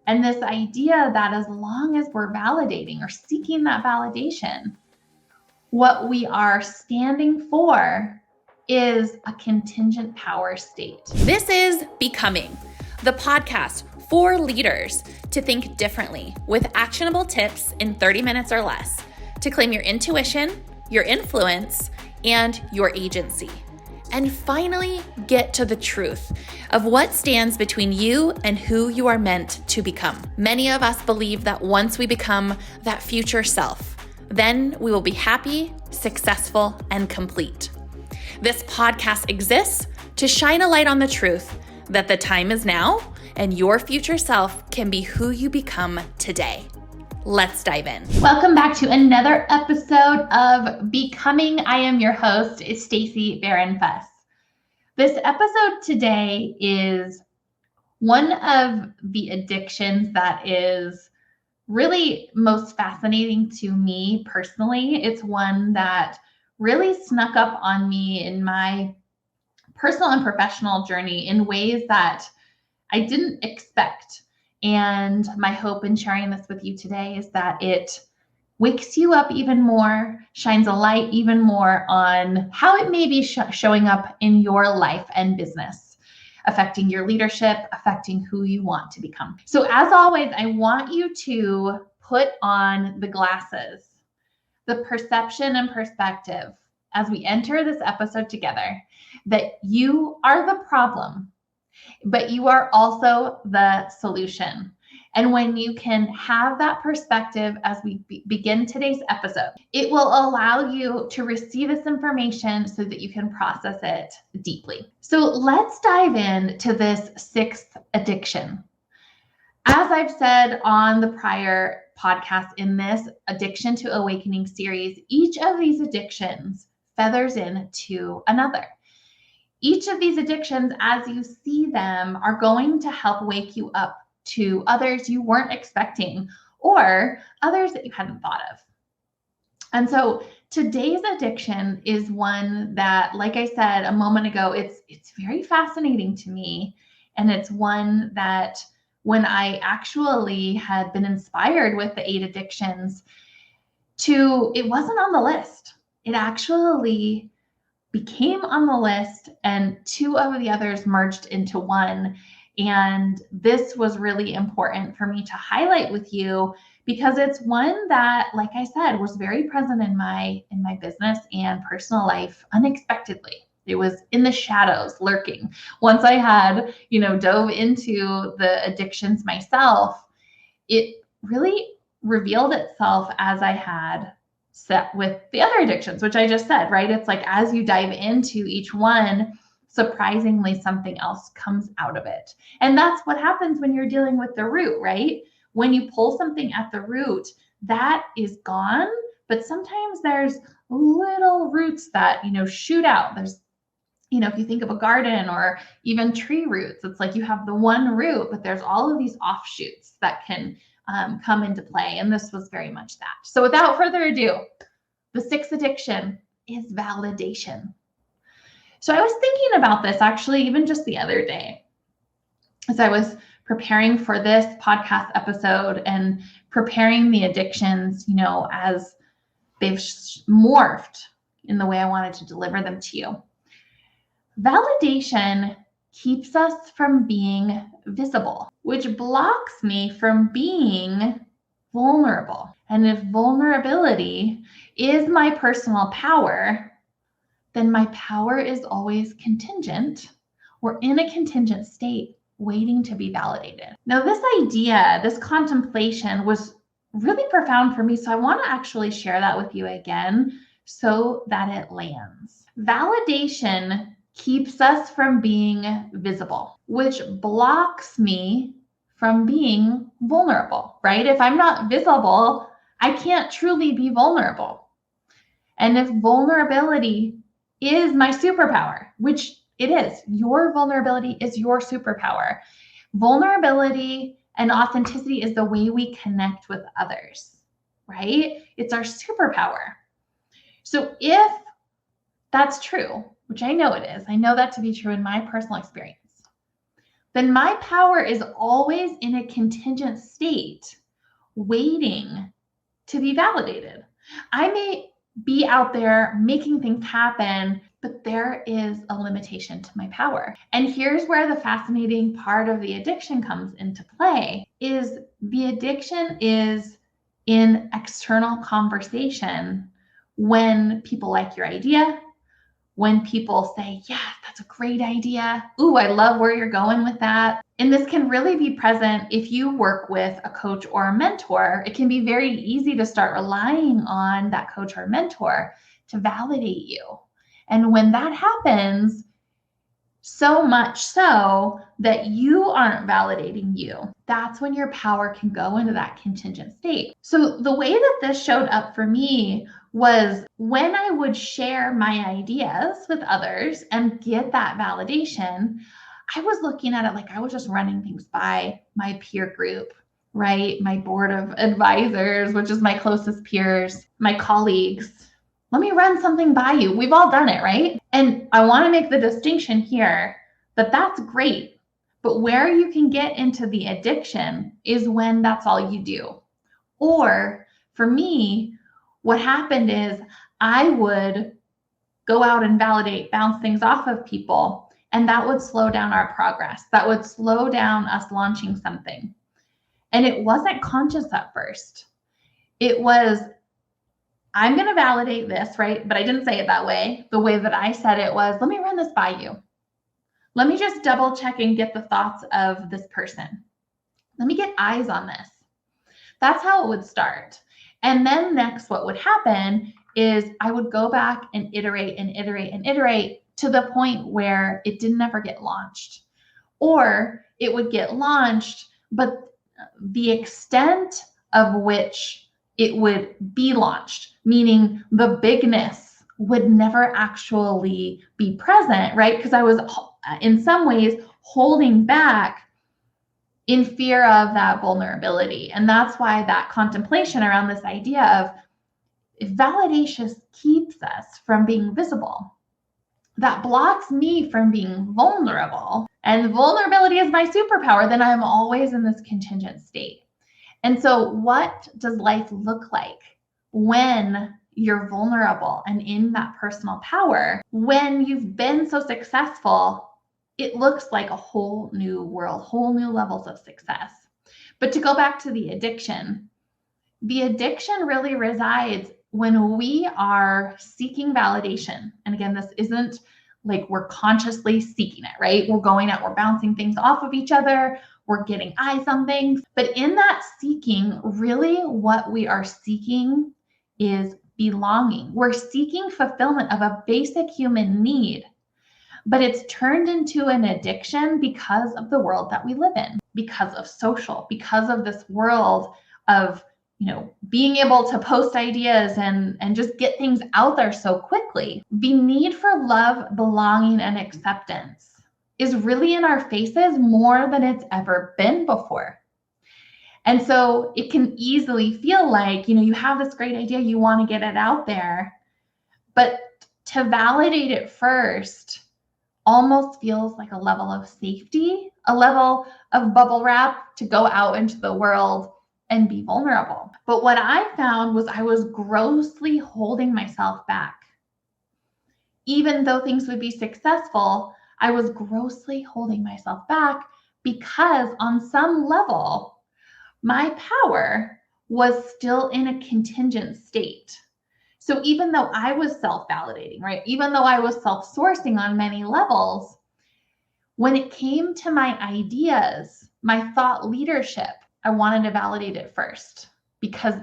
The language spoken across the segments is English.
And this idea that as long as we're validating or seeking that validation, what we are standing for is a contingent power state. This is Becoming, the podcast for leaders to think differently with actionable tips in 30 minutes or less to claim your intuition, your influence, and your agency. And finally get to the truth of what stands between you and who you are meant to become. Many of us believe that once we become that future self, then we will be happy, successful, and complete. This podcast exists to shine a light on the truth that the time is now and your future self can be who you become today. Let's dive in. Welcome back to another episode of Becoming. I am your host, Stacey Barron-Fuss. This episode today is one of the addictions that is really most fascinating to me personally. It's one that really snuck up on me in my personal and professional journey in ways that I didn't expect. And my hope in sharing this with you today is that it wakes you up even more, shines a light even more on how it may be showing up in your life and business, affecting your leadership, affecting who you want to become. So as always, I want you to put on the glasses, the perception and perspective as we enter this episode together, that you are the problem, but you are also the solution. And when you can have that perspective as we begin today's episode, it will allow you to receive this information so that you can process it deeply. So let's dive into this sixth addiction. As I've said on the prior podcast in this Addiction to Awakening series, each of these addictions feathers into another. Each of these addictions, as you see them, are going to help wake you up to others you weren't expecting or others that you hadn't thought of. And so today's addiction is one that, like I said a moment ago, it's very fascinating to me. And it's one that when I actually had been inspired with the 8 addictions it wasn't on the list. It actually became on the list and 2 of the others merged into one. And this was really important for me to highlight with you because it's one that, like I said, was very present in my business and personal life unexpectedly. It was in the shadows lurking. Once I had, dove into the addictions myself, it really revealed itself as I had set with the other addictions, which I just said, right? It's like as you dive into each one, surprisingly, something else comes out of it. And that's what happens when you're dealing with the root, right? When you pull something at the root, that is gone, but sometimes there's little roots that, shoot out. There's, if you think of a garden or even tree roots, it's like you have the one root, but there's all of these offshoots that can come into play. And this was very much that. So without further ado, the 6th addiction is validation. So I was thinking about this actually even just the other day as I was preparing for this podcast episode and preparing the addictions, as they've morphed in the way I wanted to deliver them to you. Validation keeps us from being visible, which blocks me from being vulnerable. And if vulnerability is my personal power, then my power is always contingent or in a contingent state, waiting to be validated. Now, this idea, this contemplation was really profound for me. So I want to actually share that with you again so that it lands. Validation keeps us from being visible, which blocks me from being vulnerable, right? If I'm not visible, I can't truly be vulnerable. And if vulnerability is my superpower, which it is, your vulnerability is your superpower. Vulnerability and authenticity is the way we connect with others, right? It's our superpower. So if that's true, which I know it is, I know that to be true in my personal experience, then my power is always in a contingent state, waiting to be validated. I may be out there making things happen, but there is a limitation to my power. And here's where the fascinating part of the addiction comes into play, is the addiction is in external conversation when people like your idea, when people say, yeah, that's a great idea. Ooh, I love where you're going with that. And this can really be present if you work with a coach or a mentor. It can be very easy to start relying on that coach or mentor to validate you. And when that happens, so much so that you aren't validating you, that's when your power can go into that contingent state. So the way that this showed up for me was when I would share my ideas with others and get that validation, I was looking at it like I was just running things by my peer group, right? My board of advisors, which is my closest peers, my colleagues. Let me run something by you. We've all done it, right? And I want to make the distinction here that that's great. But where you can get into the addiction is when that's all you do. Or for me, what happened is I would go out and validate, bounce things off of people, and that would slow down our progress. That would slow down us launching something. And it wasn't conscious at first. It was, I'm going to validate this, right? But I didn't say it that way. The way that I said it was, let me run this by you. Let me just double check and get the thoughts of this person. Let me get eyes on this. That's how it would start. And then next, what would happen is I would go back and iterate and iterate and iterate to the point where it didn't ever get launched. Or it would get launched, but the extent of which it would be launched, meaning the bigness would never actually be present, right? Because I was in some ways holding back in fear of that vulnerability. And that's why that contemplation around this idea of validation keeps us from being visible. That blocks me from being vulnerable. And vulnerability is my superpower. Then I'm always in this contingent state. And so what does life look like when you're vulnerable and in that personal power? When you've been so successful, it looks like a whole new world, whole new levels of success. But to go back to the addiction really resides when we are seeking validation. And again, this isn't like we're consciously seeking it, right? We're going out, we're bouncing things off of each other, we're getting eyes on things. But in that seeking, really what we are seeking is belonging. We're seeking fulfillment of a basic human need. But it's turned into an addiction because of the world that we live in, because of social, because of this world of, being able to post ideas and just get things out there so quickly. The need for love, belonging, and acceptance is really in our faces more than it's ever been before. And so it can easily feel like, you have this great idea, you want to get it out there, but to validate it first almost feels like a level of safety, a level of bubble wrap to go out into the world and be vulnerable. But what I found was I was grossly holding myself back. Even though things would be successful, I was grossly holding myself back because on some level, my power was still in a contingent state. So even though I was self-validating, right? Even though I was self-sourcing on many levels, when it came to my ideas, my thought leadership, I wanted to validate it first because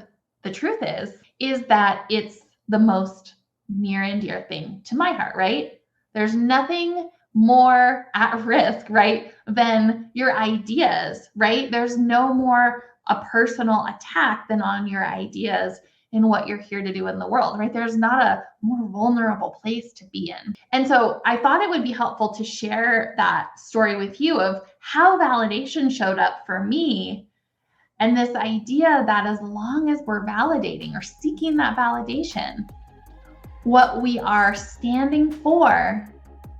the truth is that it's the most near and dear thing to my heart, right? There's nothing more at risk, right, than your ideas, right? There's no more a personal attack than on your ideas in what you're here to do in the world, right? There's not a more vulnerable place to be in. And so I thought it would be helpful to share that story with you of how validation showed up for me. And this idea that as long as we're validating or seeking that validation, what we are standing for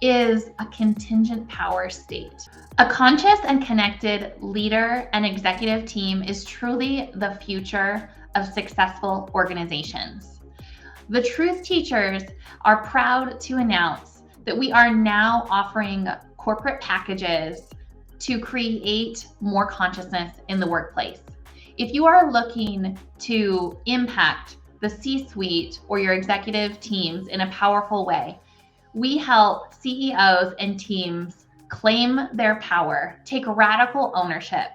is a contingent power state. A conscious and connected leader and executive team is truly the future of successful organizations. The Truth Teachers are proud to announce that we are now offering corporate packages to create more consciousness in the workplace. If you are looking to impact the C-suite or your executive teams in a powerful way, we help CEOs and teams claim their power, take radical ownership,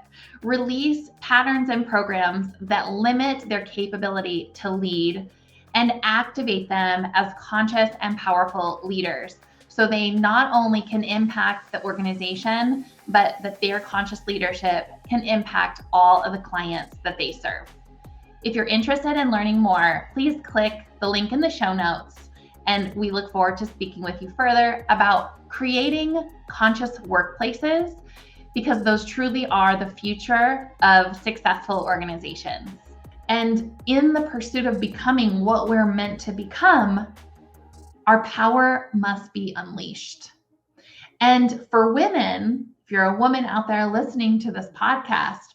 release patterns and programs that limit their capability to lead, and activate them as conscious and powerful leaders so they not only can impact the organization, but that their conscious leadership can impact all of the clients that they serve. If you're interested in learning more, please click the link in the show notes, and we look forward to speaking with you further about creating conscious workplaces, because those truly are the future of successful organizations. And in the pursuit of becoming what we're meant to become, our power must be unleashed. And for women, if you're a woman out there listening to this podcast,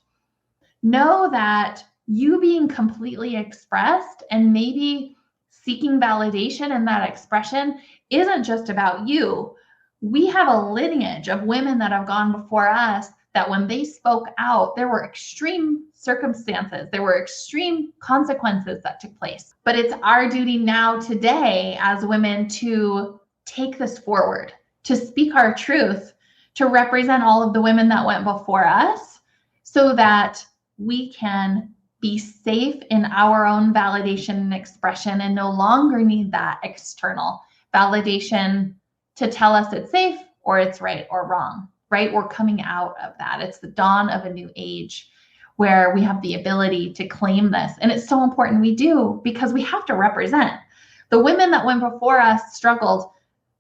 know that you being completely expressed and maybe seeking validation in that expression isn't just about you. We have a lineage of women that have gone before us that when they spoke out, there were extreme circumstances, there were extreme consequences that took place. But it's our duty now today as women to take this forward, to speak our truth, to represent all of the women that went before us so that we can be safe in our own validation and expression and no longer need that external validation to tell us it's safe or it's right or wrong, right? We're coming out of that. It's the dawn of a new age where we have the ability to claim this. And it's so important we do, because we have to represent. The women that went before us struggled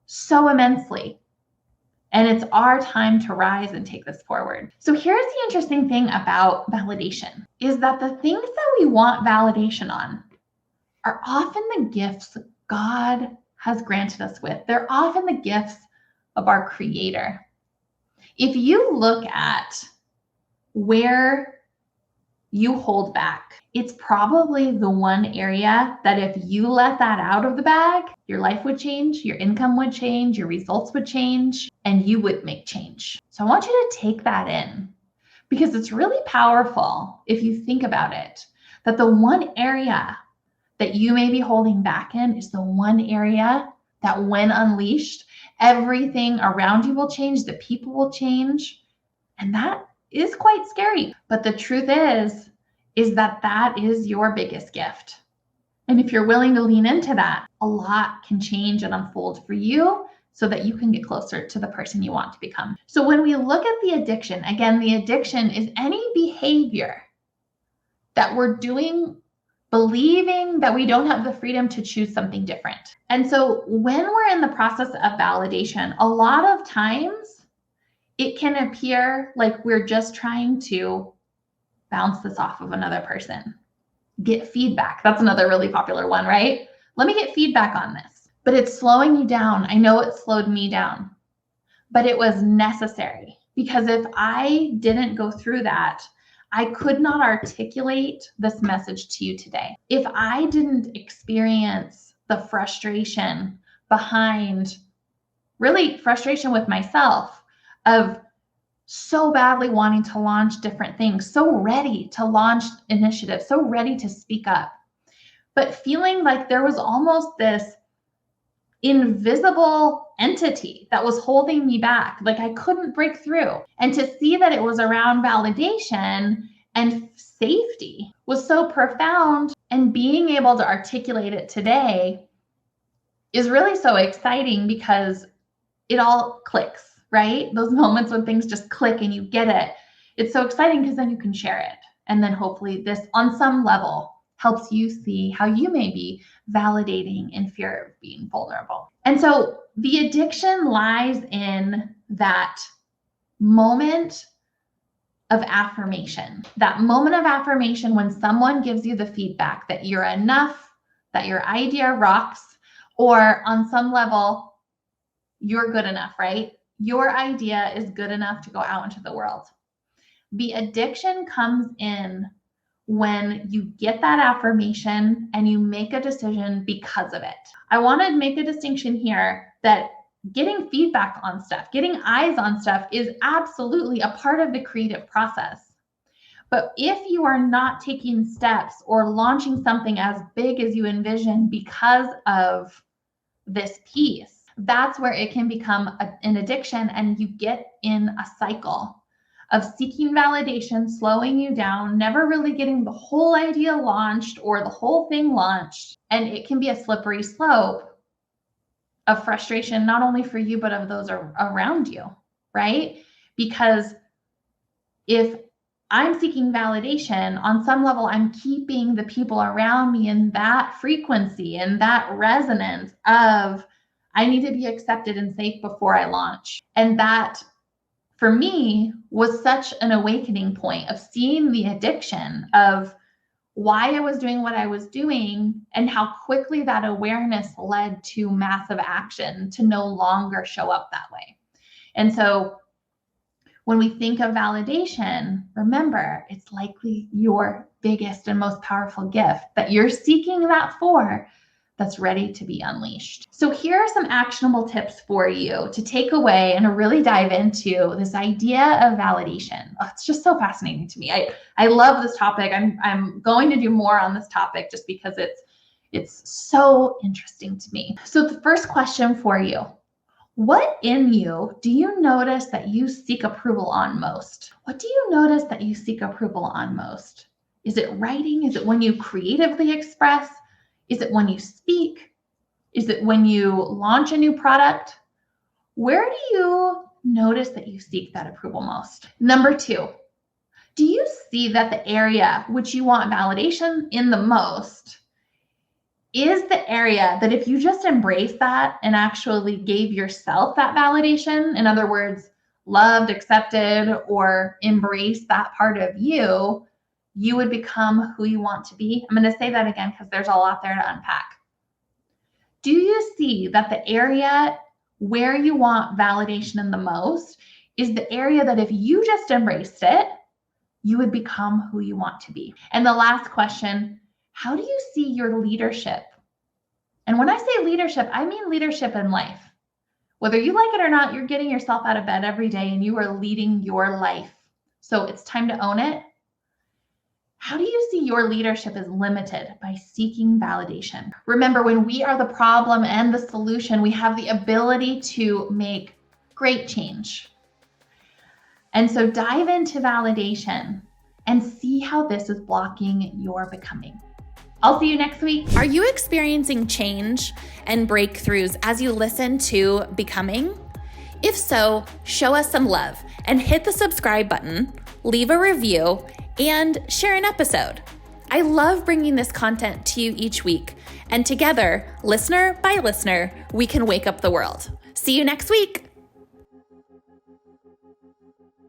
so immensely. And it's our time to rise and take this forward. So here's the interesting thing about validation, is that the things that we want validation on are often the gifts God has granted us with. They're often the gifts of our Creator. If you look at where you hold back, it's probably the one area that if you let that out of the bag, your life would change, your income would change, your results would change, and you would make change. So I want you to take that in, because it's really powerful if you think about it, that the one area that you may be holding back in is the one area that when unleashed, everything around you will change, the people will change, and that is quite scary. But the truth is that that is your biggest gift. And if you're willing to lean into that, a lot can change and unfold for you so that you can get closer to the person you want to become. So when we look at the addiction, again, the addiction is any behavior that we're doing, believing that we don't have the freedom to choose something different. And so when we're in the process of validation, a lot of times it can appear like we're just trying to bounce this off of another person, get feedback. That's another really popular one, right? Let me get feedback on this. But it's slowing you down. I know it slowed me down, but it was necessary, because if I didn't go through that, I could not articulate this message to you today. If I didn't experience the frustration behind, really frustration with myself of so badly wanting to launch different things, so ready to launch initiatives, so ready to speak up, but feeling like there was almost this invisible entity that was holding me back, like I couldn't break through. And to see that it was around validation and safety was so profound, and being able to articulate it today is really so exciting, because it all clicks. Right? Those moments when things just click and you get it. It's so exciting because then you can share it. And then hopefully this on some level helps you see how you may be validating in fear of being vulnerable. And so the addiction lies in that moment of affirmation, that moment of affirmation when someone gives you the feedback that you're enough, that your idea rocks, or on some level, you're good enough, right? Your idea is good enough to go out into the world. The addiction comes in when you get that affirmation and you make a decision because of it. I want to make a distinction here that getting feedback on stuff, getting eyes on stuff is absolutely a part of the creative process. But if you are not taking steps or launching something as big as you envision because of this piece, that's where it can become an addiction, and you get in a cycle of seeking validation, slowing you down, never really getting the whole idea launched or the whole thing launched. And it can be a slippery slope of frustration, not only for you, but of those around you, right? Because if I'm seeking validation, on some level, I'm keeping the people around me in that frequency and that resonance of, I need to be accepted and safe before I launch. And that, for me, was such an awakening point of seeing the addiction of why I was doing what I was doing and how quickly that awareness led to massive action to no longer show up that way. And so when we think of validation, remember, it's likely your biggest and most powerful gift that you're seeking that for, that's ready to be unleashed. So here are some actionable tips for you to take away and to really dive into this idea of validation. Oh, it's just so fascinating to me. I love this topic. I'm going to do more on this topic just because it's so interesting to me. So the first question for you, what in you do you notice that you seek approval on most? What do you notice that you seek approval on most? Is it writing? Is it when you creatively express? Is it when you speak? Is it when you launch a new product? Where do you notice that you seek that approval most? Number 2, do you see that the area which you want validation in the most is the area that if you just embrace that and actually gave yourself that validation, in other words, loved, accepted, or embraced that part of you, you would become who you want to be? I'm going to say that again because there's a lot there to unpack. Do you see that the area where you want validation in the most is the area that if you just embraced it, you would become who you want to be? And the last question, how do you see your leadership? And when I say leadership, I mean leadership in life. Whether you like it or not, you're getting yourself out of bed every day and you are leading your life. So it's time to own it. How do you see your leadership is limited by seeking validation? Remember, when we are the problem and the solution, we have the ability to make great change. And so dive into validation and see how this is blocking your becoming. I'll see you next week. Are you experiencing change and breakthroughs as you listen to Becoming? If so, show us some love and hit the subscribe button, leave a review, and share an episode. I love bringing this content to you each week, and together, listener by listener, we can wake up the world. See you next week.